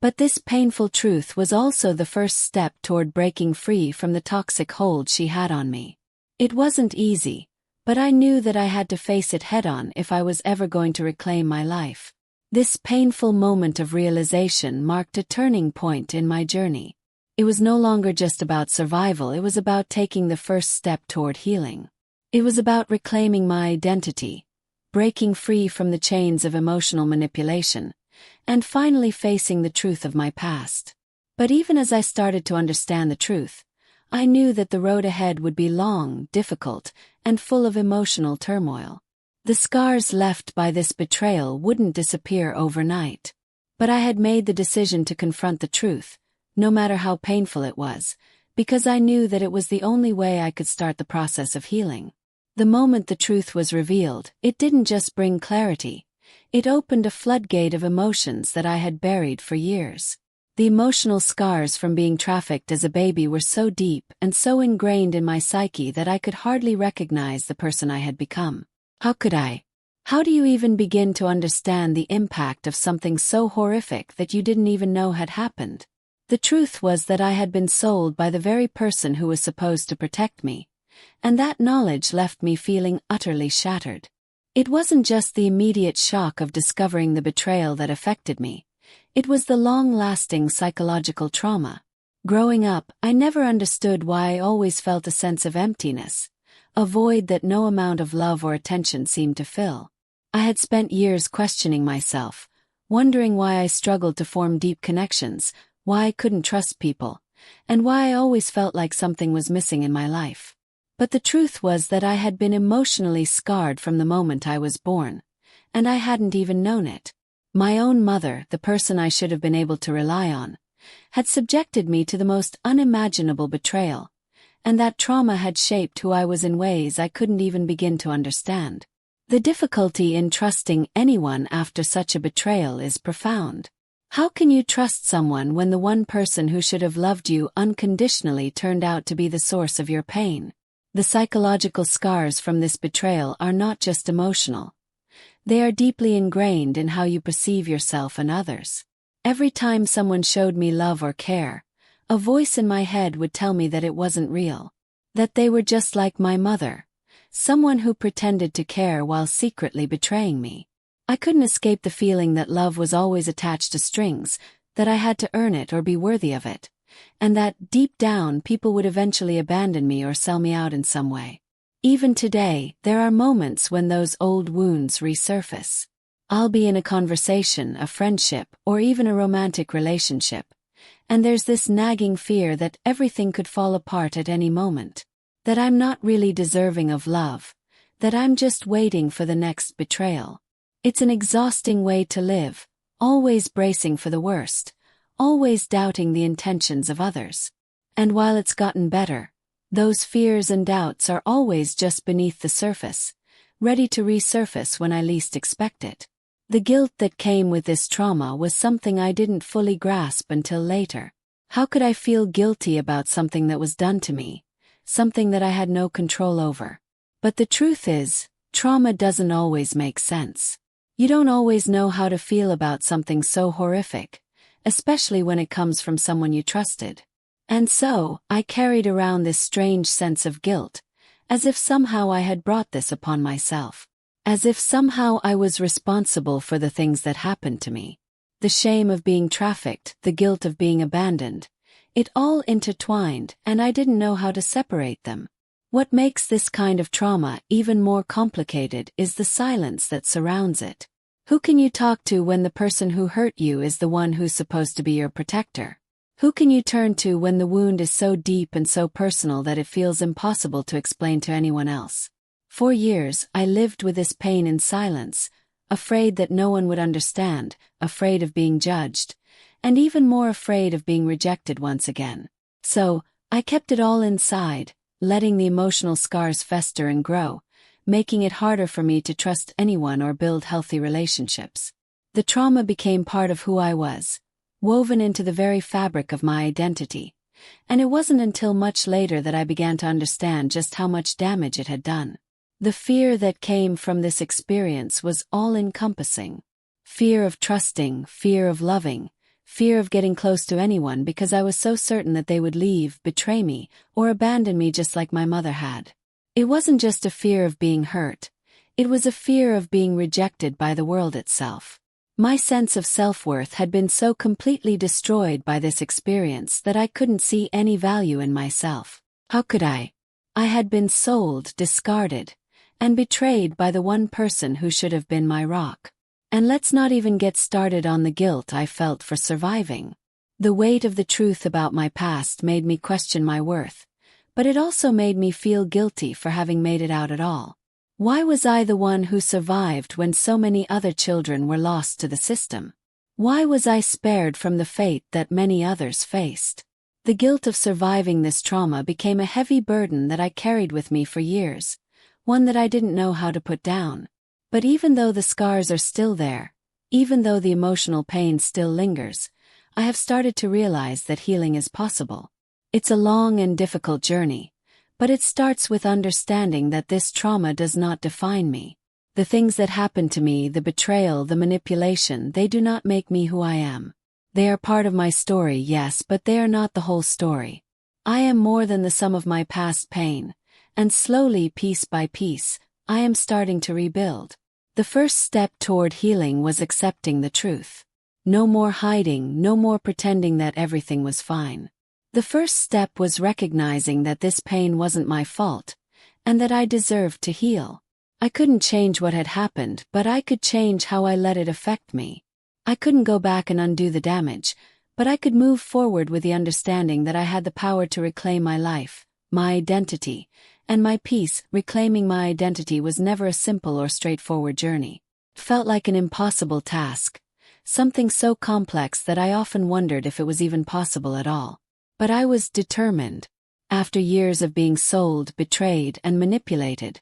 But this painful truth was also the first step toward breaking free from the toxic hold she had on me. It wasn't easy, but I knew that I had to face it head-on if I was ever going to reclaim my life. This painful moment of realization marked a turning point in my journey. It was no longer just about survival, it was about taking the first step toward healing. It was about reclaiming my identity, breaking free from the chains of emotional manipulation, and finally facing the truth of my past. But even as I started to understand the truth, I knew that the road ahead would be long, difficult, and full of emotional turmoil. The scars left by this betrayal wouldn't disappear overnight. But I had made the decision to confront the truth, no matter how painful it was, because I knew that it was the only way I could start the process of healing. The moment the truth was revealed, it didn't just bring clarity. It opened a floodgate of emotions that I had buried for years. The emotional scars from being trafficked as a baby were so deep and so ingrained in my psyche that I could hardly recognize the person I had become. How could I? How do you even begin to understand the impact of something so horrific that you didn't even know had happened? The truth was that I had been sold by the very person who was supposed to protect me, and that knowledge left me feeling utterly shattered. It wasn't just the immediate shock of discovering the betrayal that affected me. It was the long-lasting psychological trauma. Growing up, I never understood why I always felt a sense of emptiness, a void that no amount of love or attention seemed to fill. I had spent years questioning myself, wondering why I struggled to form deep connections, why I couldn't trust people, and why I always felt like something was missing in my life. But the truth was that I had been emotionally scarred from the moment I was born, and I hadn't even known it. My own mother, the person I should have been able to rely on, had subjected me to the most unimaginable betrayal, and that trauma had shaped who I was in ways I couldn't even begin to understand. The difficulty in trusting anyone after such a betrayal is profound. How can you trust someone when the one person who should have loved you unconditionally turned out to be the source of your pain? The psychological scars from this betrayal are not just emotional. They are deeply ingrained in how you perceive yourself and others. Every time someone showed me love or care, a voice in my head would tell me that it wasn't real, that they were just like my mother, someone who pretended to care while secretly betraying me. I couldn't escape the feeling that love was always attached to strings, that I had to earn it or be worthy of it, and that, deep down, people would eventually abandon me or sell me out in some way. Even today, there are moments when those old wounds resurface. I'll be in a conversation, a friendship, or even a romantic relationship, and there's this nagging fear that everything could fall apart at any moment, that I'm not really deserving of love, that I'm just waiting for the next betrayal. It's an exhausting way to live, always bracing for the worst, always doubting the intentions of others. And while it's gotten better, those fears and doubts are always just beneath the surface, ready to resurface when I least expect it. The guilt that came with this trauma was something I didn't fully grasp until later. How could I feel guilty about something that was done to me, something that I had no control over? But the truth is, trauma doesn't always make sense. You don't always know how to feel about something so horrific, especially when it comes from someone you trusted. And so, I carried around this strange sense of guilt, as if somehow I had brought this upon myself. As if somehow I was responsible for the things that happened to me. The shame of being trafficked, the guilt of being abandoned. It all intertwined, and I didn't know how to separate them. What makes this kind of trauma even more complicated is the silence that surrounds it. Who can you talk to when the person who hurt you is the one who's supposed to be your protector? Who can you turn to when the wound is so deep and so personal that it feels impossible to explain to anyone else? For years, I lived with this pain in silence, afraid that no one would understand, afraid of being judged, and even more afraid of being rejected once again. So, I kept it all inside, letting the emotional scars fester and grow, making it harder for me to trust anyone or build healthy relationships. The trauma became part of who I was, woven into the very fabric of my identity. And it wasn't until much later that I began to understand just how much damage it had done. The fear that came from this experience was all-encompassing. Fear of trusting, fear of loving, fear of getting close to anyone because I was so certain that they would leave, betray me, or abandon me just like my mother had. It wasn't just a fear of being hurt. It was a fear of being rejected by the world itself. My sense of self-worth had been so completely destroyed by this experience that I couldn't see any value in myself. How could I? I had been sold, discarded, and betrayed by the one person who should have been my rock. And let's not even get started on the guilt I felt for surviving. The weight of the truth about my past made me question my worth, but it also made me feel guilty for having made it out at all. Why was I the one who survived when so many other children were lost to the system? Why was I spared from the fate that many others faced? The guilt of surviving this trauma became a heavy burden that I carried with me for years, one that I didn't know how to put down. But even though the scars are still there, even though the emotional pain still lingers, I have started to realize that healing is possible. It's a long and difficult journey, but it starts with understanding that this trauma does not define me. The things that happened to me, the betrayal, the manipulation, they do not make me who I am. They are part of my story, yes, but they are not the whole story. I am more than the sum of my past pain, and slowly, piece by piece, I am starting to rebuild. The first step toward healing was accepting the truth. No more hiding, no more pretending that everything was fine. The first step was recognizing that this pain wasn't my fault, and that I deserved to heal. I couldn't change what had happened, but I could change how I let it affect me. I couldn't go back and undo the damage, but I could move forward with the understanding that I had the power to reclaim my life, my identity, and my peace. Reclaiming my identity was never a simple or straightforward journey. It felt like an impossible task, something so complex that I often wondered if it was even possible at all. But I was determined. After years of being sold, betrayed, and manipulated,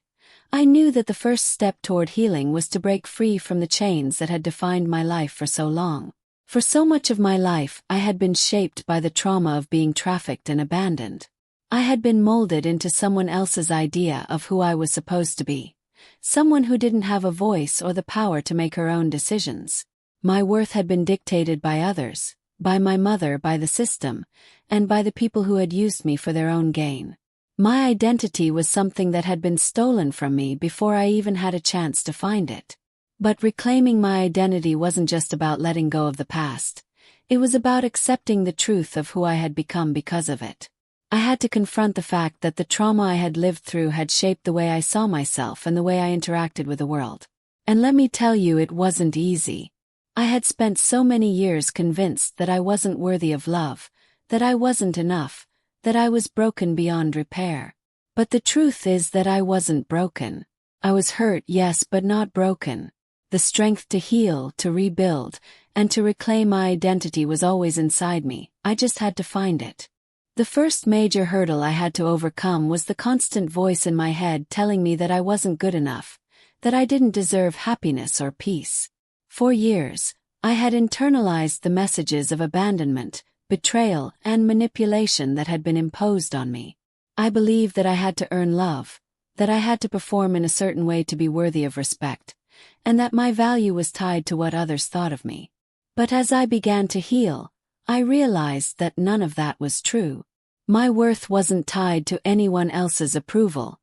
I knew that the first step toward healing was to break free from the chains that had defined my life for so long. For so much of my life, I had been shaped by the trauma of being trafficked and abandoned. I had been molded into someone else's idea of who I was supposed to be, someone who didn't have a voice or the power to make her own decisions. My worth had been dictated by others, by my mother, by the system, and by the people who had used me for their own gain. My identity was something that had been stolen from me before I even had a chance to find it. But reclaiming my identity wasn't just about letting go of the past. It was about accepting the truth of who I had become because of it. I had to confront the fact that the trauma I had lived through had shaped the way I saw myself and the way I interacted with the world. And let me tell you, it wasn't easy. I had spent so many years convinced that I wasn't worthy of love, that I wasn't enough, that I was broken beyond repair. But the truth is that I wasn't broken. I was hurt, yes, but not broken. The strength to heal, to rebuild, and to reclaim my identity was always inside me. I just had to find it. The first major hurdle I had to overcome was the constant voice in my head telling me that I wasn't good enough, that I didn't deserve happiness or peace. For years, I had internalized the messages of abandonment, betrayal, and manipulation that had been imposed on me. I believed that I had to earn love, that I had to perform in a certain way to be worthy of respect, and that my value was tied to what others thought of me. But as I began to heal, I realized that none of that was true. My worth wasn't tied to anyone else's approval.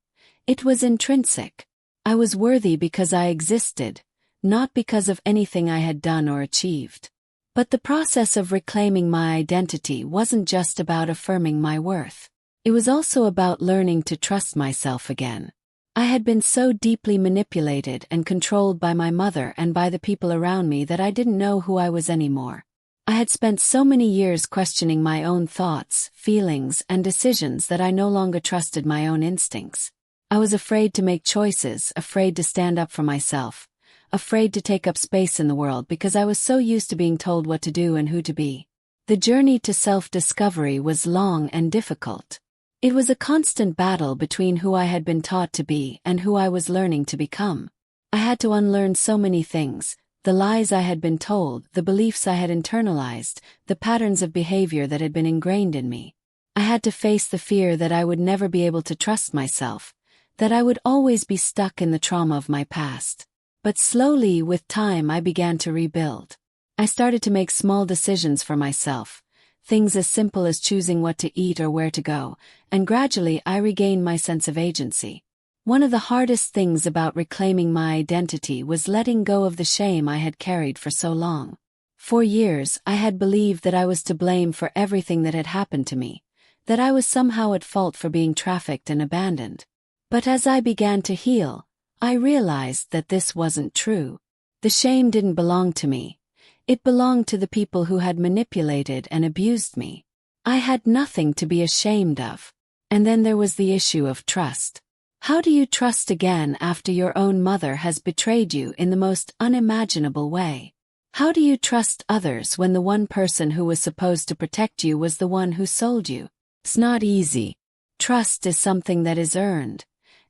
It was intrinsic. I was worthy because I existed, not because of anything I had done or achieved. But the process of reclaiming my identity wasn't just about affirming my worth. It was also about learning to trust myself again. I had been so deeply manipulated and controlled by my mother and by the people around me that I didn't know who I was anymore. I had spent so many years questioning my own thoughts, feelings, and decisions that I no longer trusted my own instincts. I was afraid to make choices, afraid to stand up for myself, afraid to take up space in the world because I was so used to being told what to do and who to be. The journey to self-discovery was long and difficult. It was a constant battle between who I had been taught to be and who I was learning to become. I had to unlearn so many things, The lies I had been told, the beliefs I had internalized, the patterns of behavior that had been ingrained in me. I had to face the fear that I would never be able to trust myself, that I would always be stuck in the trauma of my past. But slowly, with time, I began to rebuild. I started to make small decisions for myself, things as simple as choosing what to eat or where to go, and gradually I regained my sense of agency. One of the hardest things about reclaiming my identity was letting go of the shame I had carried for so long. For years, I had believed that I was to blame for everything that had happened to me, that I was somehow at fault for being trafficked and abandoned. But as I began to heal, I realized that this wasn't true. The shame didn't belong to me. It belonged to the people who had manipulated and abused me. I had nothing to be ashamed of. And then there was the issue of trust. How do you trust again after your own mother has betrayed you in the most unimaginable way? How do you trust others when the one person who was supposed to protect you was the one who sold you? It's not easy. Trust is something that is earned,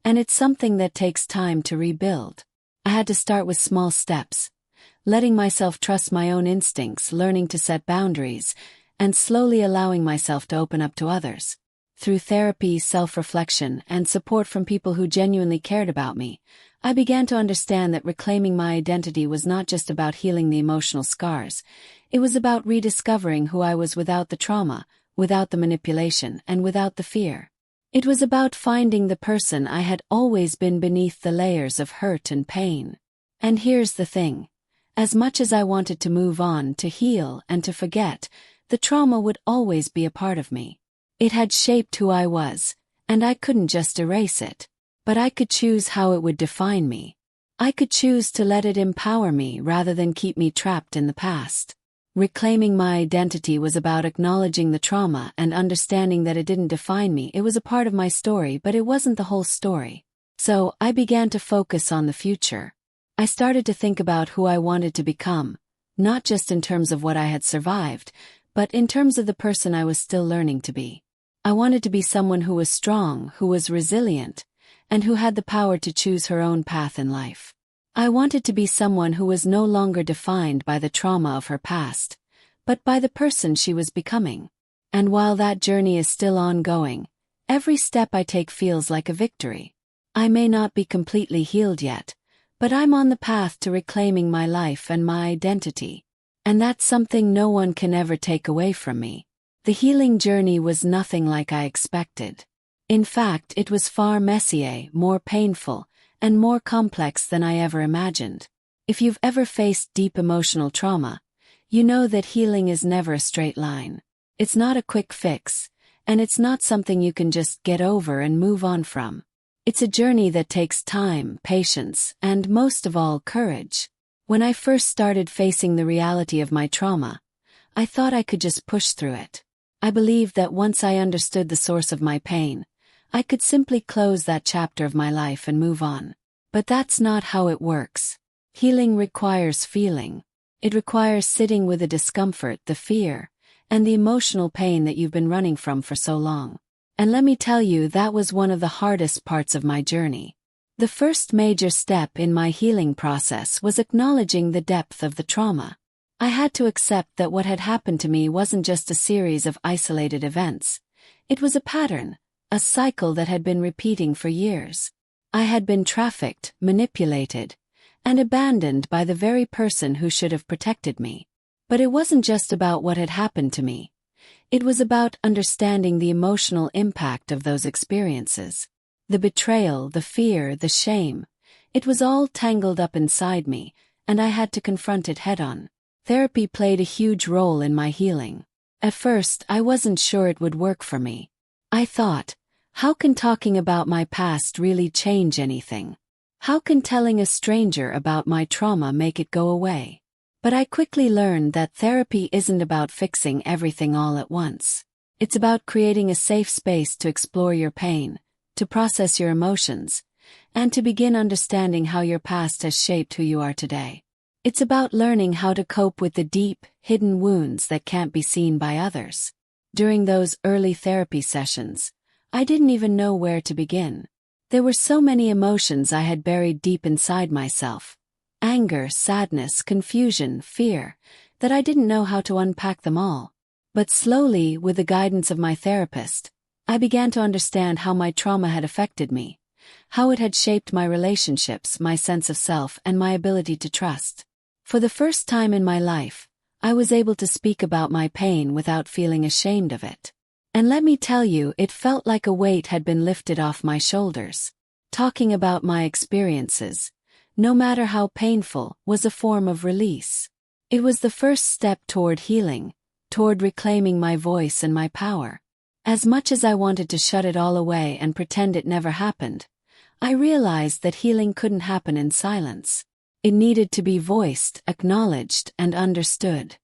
and it's something that takes time to rebuild. I had to start with small steps, letting myself trust my own instincts, learning to set boundaries, and slowly allowing myself to open up to others. Through therapy, self-reflection, and support from people who genuinely cared about me, I began to understand that reclaiming my identity was not just about healing the emotional scars. It was about rediscovering who I was without the trauma, without the manipulation, and without the fear. It was about finding the person I had always been beneath the layers of hurt and pain. And here's the thing. As much as I wanted to move on, to heal, and to forget, the trauma would always be a part of me. It had shaped who I was, and I couldn't just erase it. But I could choose how it would define me. I could choose to let it empower me rather than keep me trapped in the past. Reclaiming my identity was about acknowledging the trauma and understanding that it didn't define me. It was a part of my story, but it wasn't the whole story. So, I began to focus on the future. I started to think about who I wanted to become, not just in terms of what I had survived, but in terms of the person I was still learning to be. I wanted to be someone who was strong, who was resilient, and who had the power to choose her own path in life. I wanted to be someone who was no longer defined by the trauma of her past, but by the person she was becoming. And while that journey is still ongoing, every step I take feels like a victory. I may not be completely healed yet, but I'm on the path to reclaiming my life and my identity. And that's something no one can ever take away from me. The healing journey was nothing like I expected. In fact, it was far messier, more painful, and more complex than I ever imagined. If you've ever faced deep emotional trauma, you know that healing is never a straight line. It's not a quick fix, and it's not something you can just get over and move on from. It's a journey that takes time, patience, and most of all, courage. When I first started facing the reality of my trauma, I thought I could just push through it. I believed that once I understood the source of my pain, I could simply close that chapter of my life and move on. But that's not how it works. Healing requires feeling. It requires sitting with the discomfort, the fear, and the emotional pain that you've been running from for so long. And let me tell you, that was one of the hardest parts of my journey. The first major step in my healing process was acknowledging the depth of the trauma. I had to accept that what had happened to me wasn't just a series of isolated events. It was a pattern, a cycle that had been repeating for years. I had been trafficked, manipulated, and abandoned by the very person who should have protected me. But it wasn't just about what had happened to me. It was about understanding the emotional impact of those experiences. The betrayal, the fear, the shame. It was all tangled up inside me, and I had to confront it head-on. Therapy played a huge role in my healing. At first, I wasn't sure it would work for me. I thought, how can talking about my past really change anything? How can telling a stranger about my trauma make it go away? But I quickly learned that therapy isn't about fixing everything all at once. It's about creating a safe space to explore your pain, to process your emotions, and to begin understanding how your past has shaped who you are today. It's about learning how to cope with the deep, hidden wounds that can't be seen by others. During those early therapy sessions, I didn't even know where to begin. There were so many emotions I had buried deep inside myself. anger, sadness, confusion, fear, that I didn't know how to unpack them all. But slowly, with the guidance of my therapist, I began to understand how my trauma had affected me, how it had shaped my relationships, my sense of self, and my ability to trust. For the first time in my life, I was able to speak about my pain without feeling ashamed of it. And let me tell you, it felt like a weight had been lifted off my shoulders. Talking about my experiences, no matter how painful, was a form of release. It was the first step toward healing, toward reclaiming my voice and my power. As much as I wanted to shut it all away and pretend it never happened, I realized that healing couldn't happen in silence. It needed to be voiced, acknowledged, and understood.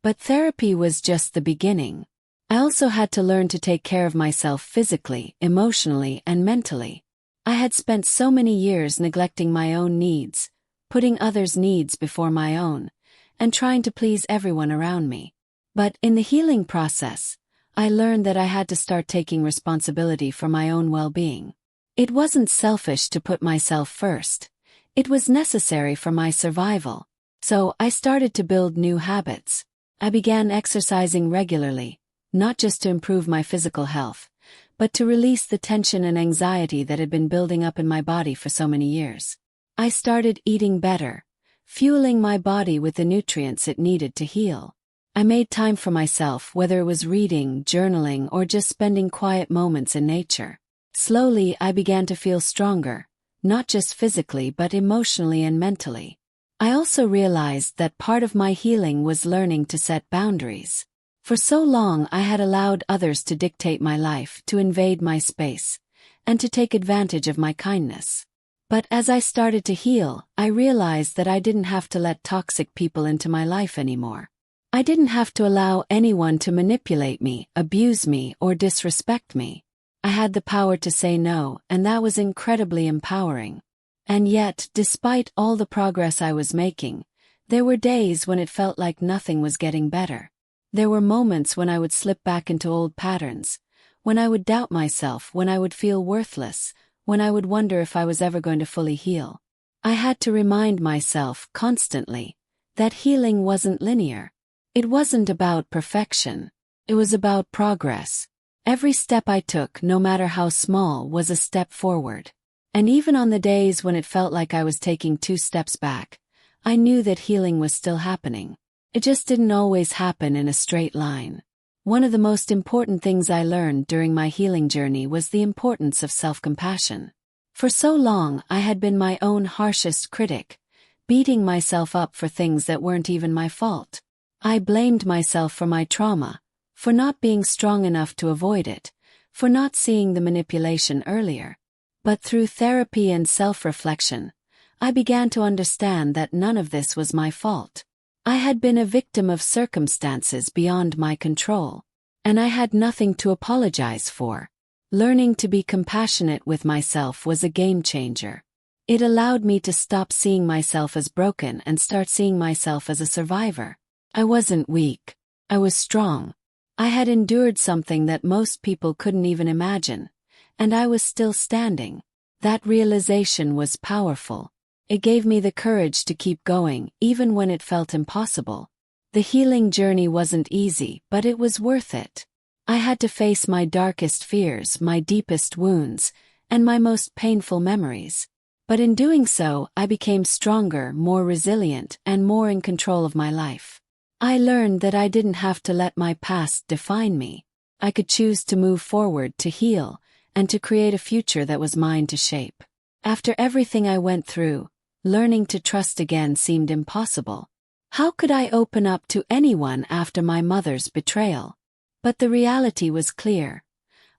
But therapy was just the beginning. I also had to learn to take care of myself physically, emotionally, and mentally. I had spent so many years neglecting my own needs, putting others' needs before my own, and trying to please everyone around me. But in the healing process, I learned that I had to start taking responsibility for my own well-being. It wasn't selfish to put myself first. It was necessary for my survival. So I started to build new habits. I began exercising regularly, not just to improve my physical health, but to release the tension and anxiety that had been building up in my body for so many years. I started eating better, fueling my body with the nutrients it needed to heal. I made time for myself, whether it was reading, journaling, or just spending quiet moments in nature. Slowly, I began to feel stronger, not just physically but emotionally and mentally. I also realized that part of my healing was learning to set boundaries. For so long I had allowed others to dictate my life, to invade my space, and to take advantage of my kindness. But as I started to heal, I realized that I didn't have to let toxic people into my life anymore. I didn't have to allow anyone to manipulate me, abuse me, or disrespect me. I had the power to say no, and that was incredibly empowering. And yet, despite all the progress I was making, there were days when it felt like nothing was getting better. There were moments when I would slip back into old patterns, when I would doubt myself, when I would feel worthless, when I would wonder if I was ever going to fully heal. I had to remind myself constantly that healing wasn't linear. It wasn't about perfection. It was about progress. Every step I took, no matter how small, was a step forward. And even on the days when it felt like I was taking 2 steps back, I knew that healing was still happening. It just didn't always happen in a straight line. One of the most important things I learned during my healing journey was the importance of self-compassion. For so long, I had been my own harshest critic, beating myself up for things that weren't even my fault. I blamed myself for my trauma, for not being strong enough to avoid it, for not seeing the manipulation earlier. But through therapy and self-reflection, I began to understand that none of this was my fault. I had been a victim of circumstances beyond my control, and I had nothing to apologize for. Learning to be compassionate with myself was a game changer. It allowed me to stop seeing myself as broken and start seeing myself as a survivor. I wasn't weak. I was strong. I had endured something that most people couldn't even imagine, and I was still standing. That realization was powerful. It gave me the courage to keep going, even when it felt impossible. The healing journey wasn't easy, but it was worth it. I had to face my darkest fears, my deepest wounds, and my most painful memories. But in doing so, I became stronger, more resilient, and more in control of my life. I learned that I didn't have to let my past define me. I could choose to move forward, to heal, and to create a future that was mine to shape. After everything I went through, learning to trust again seemed impossible. How could I open up to anyone after my mother's betrayal? But the reality was clear.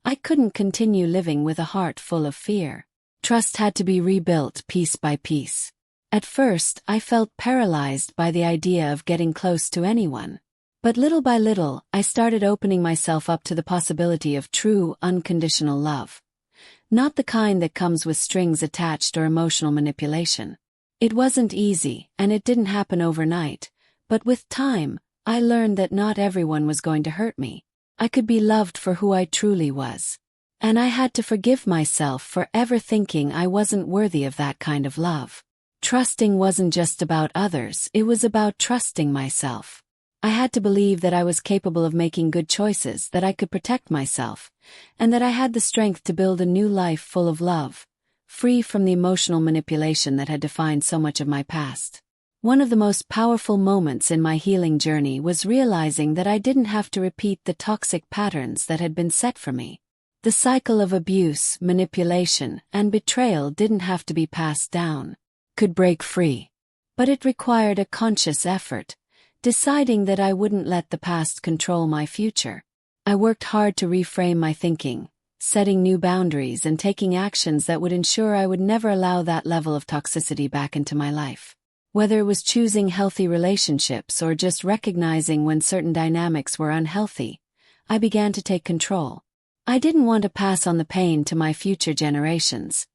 I couldn't continue living with a heart full of fear. Trust had to be rebuilt piece by piece. At first, I felt paralyzed by the idea of getting close to anyone. But little by little, I started opening myself up to the possibility of true, unconditional love. Not the kind that comes with strings attached or emotional manipulation. It wasn't easy, and it didn't happen overnight, but with time, I learned that not everyone was going to hurt me. I could be loved for who I truly was. And I had to forgive myself for ever thinking I wasn't worthy of that kind of love. Trusting wasn't just about others, it was about trusting myself. I had to believe that I was capable of making good choices, that I could protect myself, and that I had the strength to build a new life full of love, free from the emotional manipulation that had defined so much of my past. One of the most powerful moments in my healing journey was realizing that I didn't have to repeat the toxic patterns that had been set for me. The cycle of abuse, manipulation, and betrayal didn't have to be passed down. Could break free. But it required a conscious effort, deciding that I wouldn't let the past control my future. I worked hard to reframe my thinking, setting new boundaries and taking actions that would ensure I would never allow that level of toxicity back into my life. Whether it was choosing healthy relationships or just recognizing when certain dynamics were unhealthy, I began to take control. I didn't want to pass on the pain to my future generations,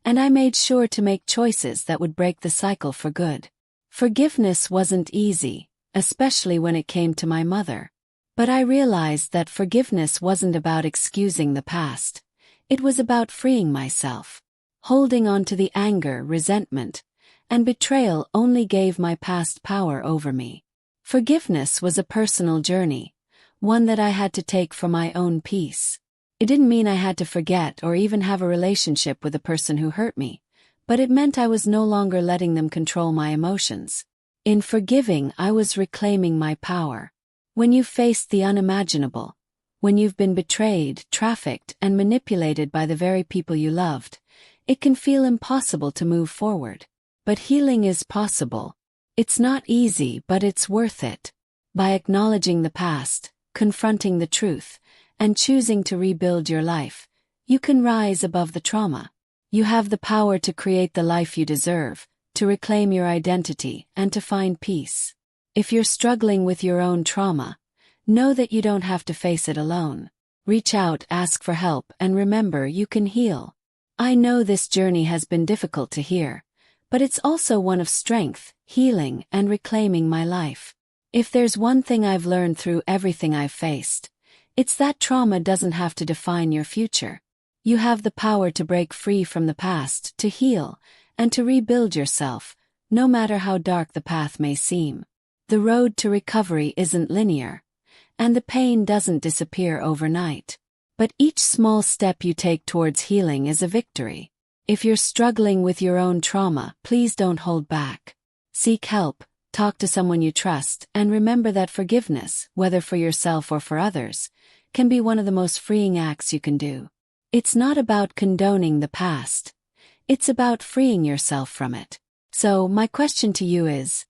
and I made sure to make choices that would break the cycle for good. Forgiveness wasn't easy, especially when it came to my mother. But I realized that forgiveness wasn't about excusing the past. It was about freeing myself. Holding on to the anger, resentment, and betrayal only gave my past power over me. Forgiveness was a personal journey, one that I had to take for my own peace. It didn't mean I had to forget or even have a relationship with the person who hurt me, but it meant I was no longer letting them control my emotions. In forgiving, I was reclaiming my power. When you've faced the unimaginable, when you've been betrayed, trafficked, and manipulated by the very people you loved, it can feel impossible to move forward. But healing is possible. It's not easy, but it's worth it. By acknowledging the past, confronting the truth, and choosing to rebuild your life, you can rise above the trauma. You have the power to create the life you deserve, to reclaim your identity, and to find peace. If you're struggling with your own trauma, know that you don't have to face it alone. Reach out, ask for help, and remember you can heal. I know this journey has been difficult to hear, but it's also one of strength, healing, and reclaiming my life. If there's one thing I've learned through everything I've faced, it's that trauma doesn't have to define your future. You have the power to break free from the past, to heal, and to rebuild yourself, no matter how dark the path may seem. The road to recovery isn't linear, and the pain doesn't disappear overnight. But each small step you take towards healing is a victory. If you're struggling with your own trauma, please don't hold back. Seek help, talk to someone you trust, and remember that forgiveness, whether for yourself or for others, can be one of the most freeing acts you can do. It's not about condoning the past. It's about freeing yourself from it. So, my question to you is,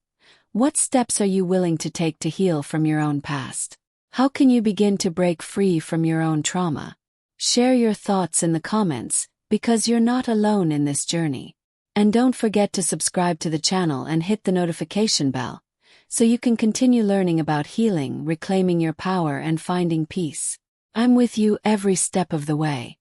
what steps are you willing to take to heal from your own past? How can you begin to break free from your own trauma? Share your thoughts in the comments, because you're not alone in this journey. And don't forget to subscribe to the channel and hit the notification bell, so you can continue learning about healing, reclaiming your power, and finding peace. I'm with you every step of the way.